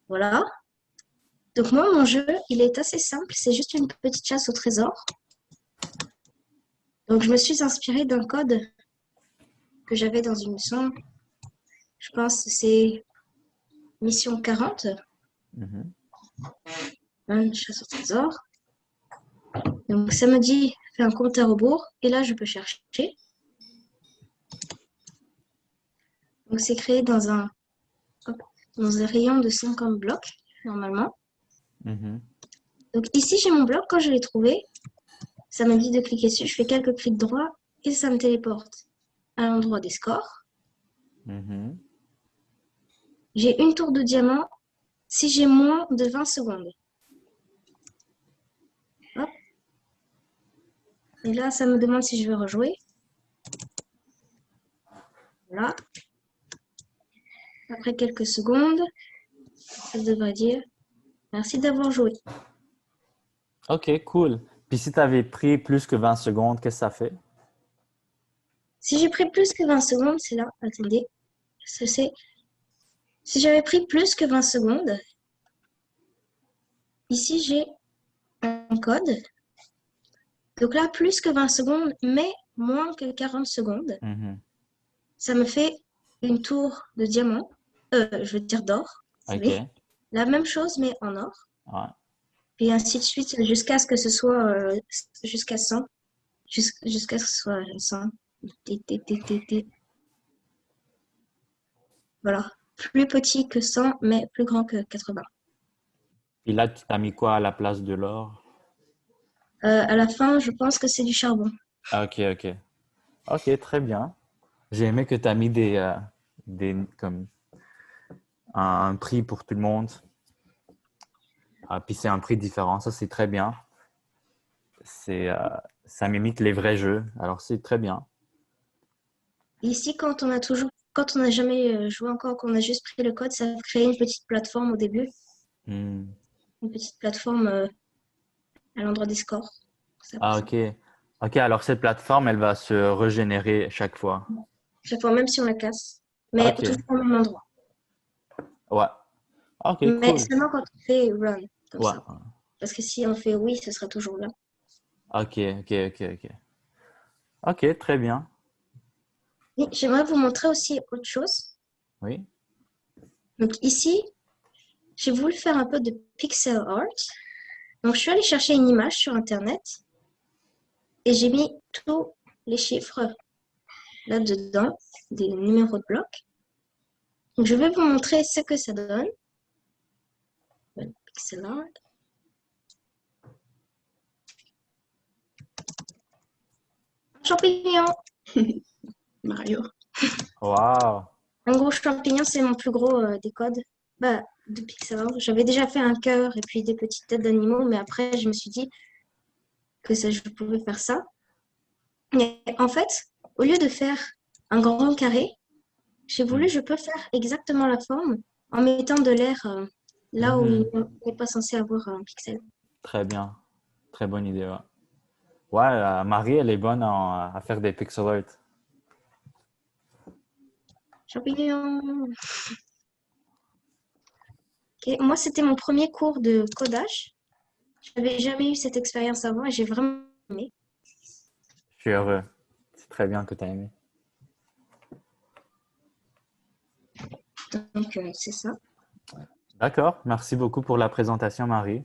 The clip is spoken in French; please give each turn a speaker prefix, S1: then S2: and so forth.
S1: Voilà. Donc moi, mon jeu, il est assez simple. C'est juste une petite chasse au trésor. Donc je me suis inspirée d'un code que j'avais dans une mission. Je pense que c'est mission 40,
S2: Mhm.
S1: une chasse au trésor. Donc ça me dit, fais un compte à rebours. Et là, je peux chercher. Donc c'est créé hop, dans un rayon de 50 blocs, normalement.
S2: Mhm.
S1: Donc ici, j'ai mon bloc. Quand je l'ai trouvé, ça me dit de cliquer dessus. Je fais quelques clics droits et ça me téléporte à l'endroit des scores.
S2: Mhm.
S1: J'ai une tour de diamant si j'ai moins de 20 secondes. Hop. Et là, ça me demande si je veux rejouer. Voilà. Après quelques secondes, ça devrait dire merci d'avoir joué.
S2: OK, cool. Puis si tu avais pris plus que 20 secondes, qu'est-ce que ça fait?
S1: Si j'ai pris plus que 20 secondes, c'est là. Attendez. C'est si j'avais pris plus que 20 secondes, ici j'ai un code. Donc là, plus que 20 secondes, mais moins que 40 secondes,
S2: Mhm.
S1: ça me fait une tour de diamant. Je veux dire d'or. Désolée.
S2: OK.
S1: La même chose, mais en or.
S2: Ouais.
S1: Puis ainsi de suite, jusqu'à ce que ce soit jusqu'à 100. Jusqu'à ce que ce soit 100. Voilà. Plus petit que 100, mais plus grand que 80.
S2: Puis là, tu t'as mis quoi à la place de l'or?
S1: À la fin, je pense que c'est du charbon.
S2: Ah, OK, OK. OK, très bien. J'ai aimé que tu as mis comme un prix pour tout le monde. Ah, puis c'est un prix différent. Ça, c'est très bien. C'est, ça mimite les vrais jeux. Alors, c'est très bien.
S1: Ici, quand on n'a jamais joué encore, qu'on a juste pris le code, ça crée une petite plateforme au début.
S2: Hmm.
S1: Une petite plateforme à l'endroit des scores. Ça pour
S2: Ah,
S1: ça.
S2: OK. OK, alors cette plateforme, elle va se régénérer chaque fois.
S1: Chaque fois, même si on la casse. Mais
S2: OK.
S1: toujours au même endroit.
S2: Ouais. OK,
S1: Mais
S2: cool.
S1: seulement quand on fait run, comme
S2: Ouais.
S1: ça. Parce que si on fait oui, ce sera toujours là.
S2: OK, OK, OK, OK. OK, très bien.
S1: Et j'aimerais vous montrer aussi autre chose.
S2: Oui.
S1: Donc ici, j'ai voulu faire un peu de pixel art. Donc je suis allée chercher une image sur Internet et j'ai mis tous les chiffres là-dedans, des numéros de blocs. Donc je vais vous montrer ce que ça donne. Pixel art. Un champignon. Mario.
S2: Wow.
S1: Un gros champignon, c'est mon plus gros des codes bah, de pixel art. J'avais déjà fait un cœur et puis des petites têtes d'animaux, mais après, je me suis dit que ça, je pouvais faire ça. Et en fait, au lieu de faire un grand carré, j'ai voulu,
S2: Hmm.
S1: je peux faire exactement la forme en mettant de l'air là où il
S2: Mhm.
S1: n'est pas censé avoir un pixel.
S2: Très bien. Très bonne idée, ouais. Ouais, Marie, elle est bonne à faire des pixel art.
S1: Champignon. Ok. Moi, c'était mon premier cours de codage. Je n'avais jamais eu cette expérience avant et j'ai vraiment aimé.
S2: Je suis heureux. C'est très bien que tu as aimé.
S1: Donc, c'est ça.
S2: D'accord. Merci beaucoup pour la présentation, Marie.